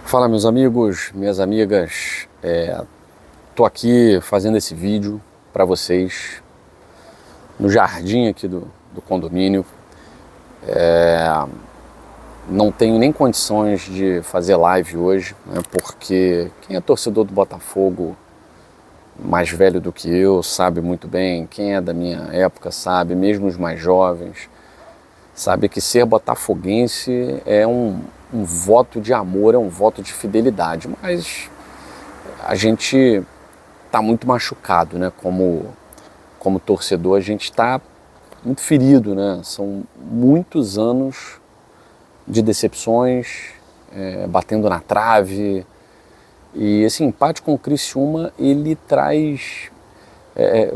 Fala, meus amigos, minhas amigas, tô aqui fazendo esse vídeo para vocês no jardim aqui do condomínio. Não tenho nem condições de fazer live hoje, né, porque quem é torcedor do Botafogo, mais velho do que eu, sabe muito bem, quem é da minha época sabe, mesmo os mais jovens, sabe que ser botafoguense é um voto de amor, é um voto de fidelidade, mas a gente está muito machucado, né? Como torcedor, a gente está muito ferido, né? São muitos anos de decepções, batendo na trave, e esse empate com o Criciúma, ele traz,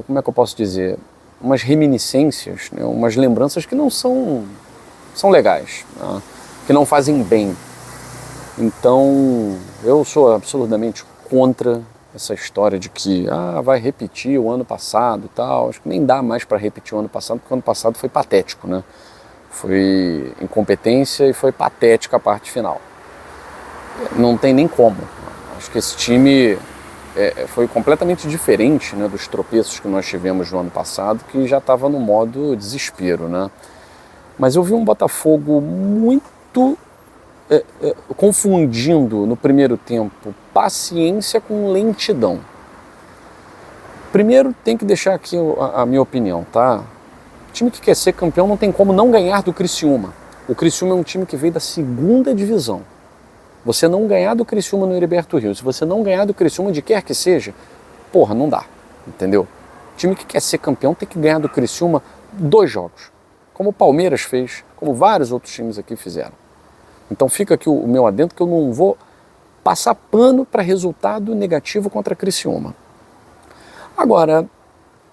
como é que eu posso dizer, umas reminiscências, né? Umas lembranças que não são legais, né? Que não fazem bem. Então, eu sou absolutamente contra essa história de que vai repetir o ano passado e tal. Acho que nem dá mais para repetir o ano passado, porque o ano passado foi patético, né? Foi incompetência e foi patética a parte final. Não tem nem como. Acho que esse time foi completamente diferente, né, dos tropeços que nós tivemos no ano passado, que já estava no modo desespero, né? Mas eu vi um Botafogo muito confundindo no primeiro tempo paciência com lentidão. Primeiro, tem que deixar aqui a minha opinião, tá? O time que quer ser campeão não tem como não ganhar do Criciúma. O Criciúma é um time que veio da segunda divisão. Você não ganhar do Criciúma no Heriberto Rio, se você não ganhar do Criciúma de quer que seja, porra, não dá, entendeu? O time que quer ser campeão tem que ganhar do Criciúma 2 jogos, como o Palmeiras fez, como vários outros times aqui fizeram. Então fica aqui o meu adendo, que eu não vou passar pano para resultado negativo contra a Criciúma. Agora,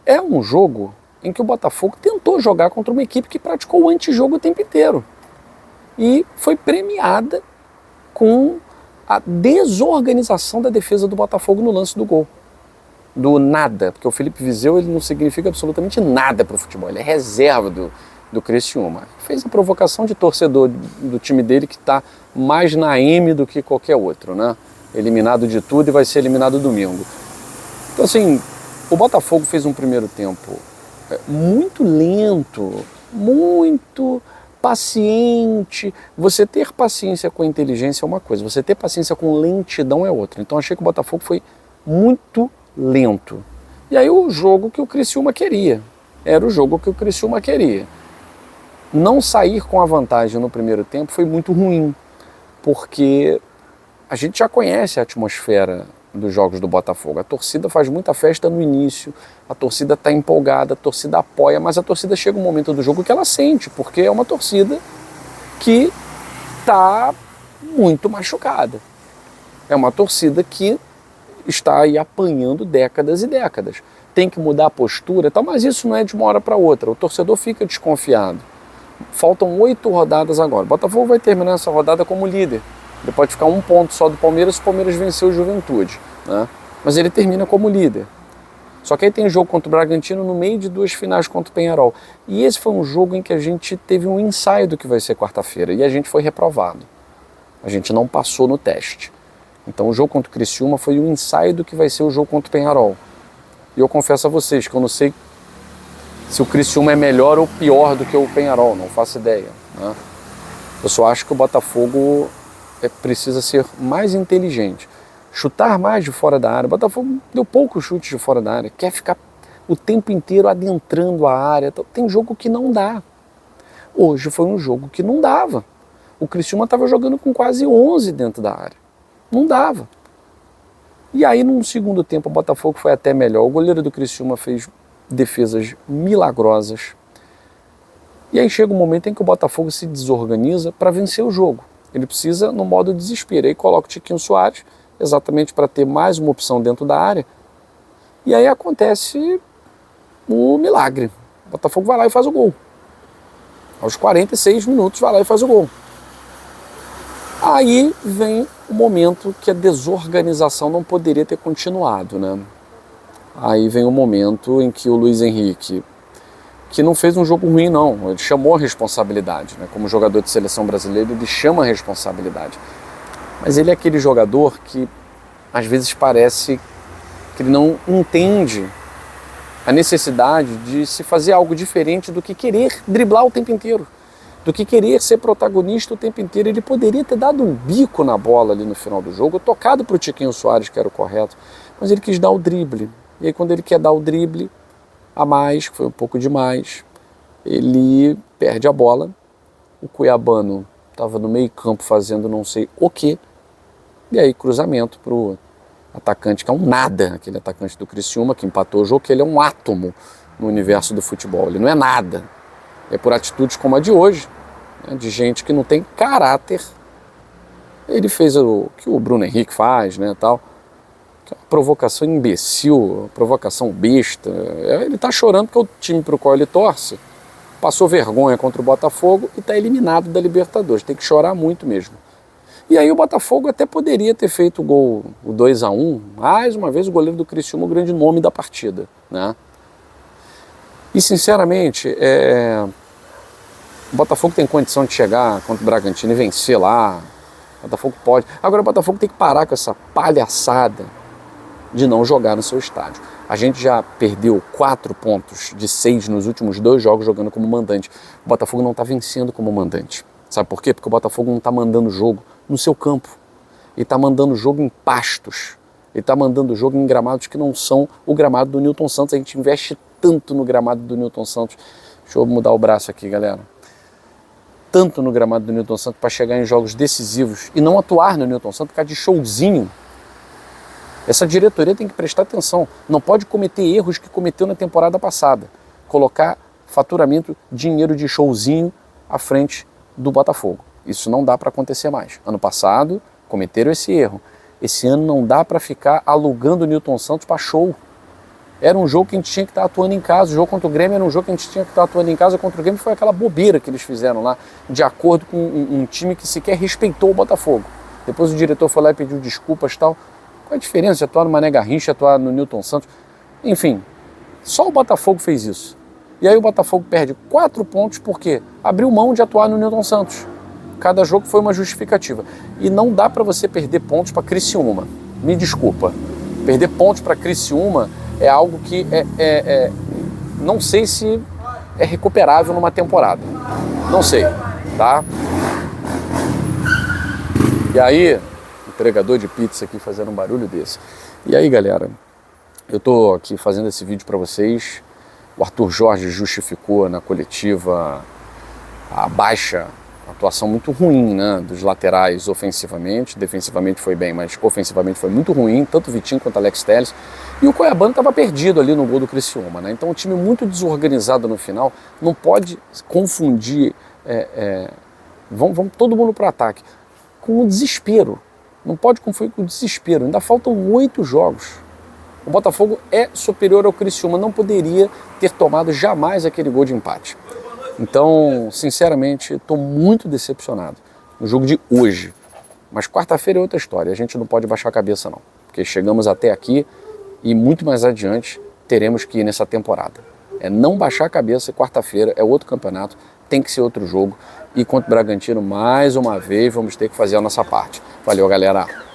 é um jogo em que o Botafogo tentou jogar contra uma equipe que praticou o antijogo o tempo inteiro. E foi premiada com a desorganização da defesa do Botafogo no lance do gol. Do nada, porque o Felipe Viseu, ele não significa absolutamente nada para o futebol, ele é reserva do Criciúma. Fez a provocação de torcedor do time dele que está mais na M do que qualquer outro, né? Eliminado de tudo e vai ser eliminado domingo. Então, assim, o Botafogo fez um primeiro tempo muito lento, muito paciente. Você ter paciência com a inteligência é uma coisa, você ter paciência com lentidão é outra. Então, achei que o Botafogo foi muito lento. E aí o jogo que o Criciúma queria. Era o jogo que o Criciúma queria. Não sair com a vantagem no primeiro tempo foi muito ruim, porque a gente já conhece a atmosfera dos jogos do Botafogo. A torcida faz muita festa no início, a torcida está empolgada, a torcida apoia, mas a torcida chega um momento do jogo que ela sente, porque é uma torcida que está muito machucada. É uma torcida que está aí apanhando décadas e décadas. Tem que mudar a postura e tal, mas isso não é de uma hora para outra. O torcedor fica desconfiado. Faltam 8 rodadas agora. O Botafogo vai terminar essa rodada como líder. Ele pode ficar 1 ponto só do Palmeiras se o Palmeiras venceu o Juventude, né? Mas ele termina como líder. Só que aí tem jogo contra o Bragantino no meio de 2 finais contra o Penharol. E esse foi um jogo em que a gente teve um ensaio do que vai ser quarta-feira e a gente foi reprovado. A gente não passou no teste. Então o jogo contra o Criciúma foi um ensaio do que vai ser o jogo contra o Penharol. E eu confesso a vocês que eu não sei se o Criciúma é melhor ou pior do que o Penharol, não faço ideia, né? Eu só acho que o Botafogo precisa ser mais inteligente, chutar mais de fora da área. O Botafogo deu poucos chutes de fora da área, quer ficar o tempo inteiro adentrando a área. Tem jogo que não dá. Hoje foi um jogo que não dava. O Criciúma estava jogando com quase 11 dentro da área. Não dava. E aí, num segundo tempo, o Botafogo foi até melhor. O goleiro do Criciúma fez defesas milagrosas. E aí chega um momento em que o Botafogo se desorganiza para vencer o jogo. Ele precisa no modo desespero. Aí coloca o Tiquinho Soares, exatamente para ter mais uma opção dentro da área. E aí acontece o milagre. O Botafogo vai lá e faz o gol. Aos 46 minutos vai lá e faz o gol. Aí vem o momento que a desorganização não poderia ter continuado, né? Aí vem o momento em que o Luiz Henrique, que não fez um jogo ruim não, ele chamou a responsabilidade, né? Como jogador de seleção brasileira, ele chama a responsabilidade. Mas ele é aquele jogador que às vezes parece que ele não entende a necessidade de se fazer algo diferente do que querer driblar o tempo inteiro, do que querer ser protagonista o tempo inteiro. Ele poderia ter dado um bico na bola ali no final do jogo, tocado para o Tiquinho Soares, que era o correto, mas ele quis dar o drible. E aí quando ele quer dar o drible a mais, que foi um pouco demais, ele perde a bola. O cuiabano estava no meio campo fazendo não sei o quê, e aí cruzamento para o atacante, que é um nada, aquele atacante do Criciúma, que empatou o jogo, que ele é um átomo no universo do futebol, ele não é nada. É por atitudes como a de hoje, né, de gente que não tem caráter. Ele fez o que o Bruno Henrique faz, né, tal, que é uma provocação imbecil, provocação besta. Ele está chorando porque o time para o qual ele torce passou vergonha contra o Botafogo e está eliminado da Libertadores. Tem que chorar muito mesmo. E aí o Botafogo até poderia ter feito o gol, o 2-1, mais uma vez o goleiro do Criciúma, o grande nome da partida, né? E sinceramente, o Botafogo tem condição de chegar contra o Bragantino e vencer lá. O Botafogo pode. Agora o Botafogo tem que parar com essa palhaçada de não jogar no seu estádio. A gente já perdeu 4 pontos de 6 nos últimos 2 jogos jogando como mandante. O Botafogo não está vencendo como mandante. Sabe por quê? Porque o Botafogo não está mandando jogo no seu campo. Ele está mandando jogo em pastos. Ele está mandando jogo em gramados que não são o gramado do Newton Santos. A gente investe tanto no gramado do Newton Santos. Deixa eu mudar o braço aqui, galera. Tanto no gramado do Newton Santos para chegar em jogos decisivos e não atuar no Newton Santos por causa de showzinho. Essa diretoria tem que prestar atenção. Não pode cometer erros que cometeu na temporada passada. Colocar faturamento, dinheiro de showzinho à frente do Botafogo. Isso não dá para acontecer mais. Ano passado cometeram esse erro. Esse ano não dá para ficar alugando o Newton Santos para show. Era um jogo que a gente tinha que estar atuando em casa. O jogo contra o Grêmio era um jogo que a gente tinha que estar atuando em casa. Contra o Grêmio foi aquela bobeira que eles fizeram lá, de acordo com um time que sequer respeitou o Botafogo. Depois o diretor foi lá e pediu desculpas e tal. Qual a diferença de atuar no Mané Garrincha e atuar no Newton Santos? Enfim, só o Botafogo fez isso. E aí o Botafogo perde 4 pontos porque abriu mão de atuar no Newton Santos. Cada jogo foi uma justificativa. E não dá para você perder pontos para Criciúma. Me desculpa. Perder pontos para Criciúma é algo que não sei se é recuperável numa temporada. Não sei, tá? E aí, entregador de pizza aqui fazendo um barulho desse. E aí, galera, eu tô aqui fazendo esse vídeo para vocês. O Arthur Jorge justificou na coletiva a baixa atuação muito ruim, né, dos laterais ofensivamente. Defensivamente foi bem, mas ofensivamente foi muito ruim, tanto o Vitinho quanto o Alex Telles. E o Cuiabano estava perdido ali no gol do Criciúma, né? Então um time muito desorganizado no final, não pode confundir, vamos todo mundo para o ataque, com o desespero. Não pode confundir com o desespero. Ainda faltam 8 jogos. O Botafogo é superior ao Criciúma, não poderia ter tomado jamais aquele gol de empate. Então, sinceramente, estou muito decepcionado no jogo de hoje. Mas quarta-feira é outra história, a gente não pode baixar a cabeça não. Porque chegamos até aqui e muito mais adiante teremos que ir nessa temporada. É não baixar a cabeça, quarta-feira é outro campeonato, tem que ser outro jogo. E contra o Bragantino, mais uma vez, vamos ter que fazer a nossa parte. Valeu, galera!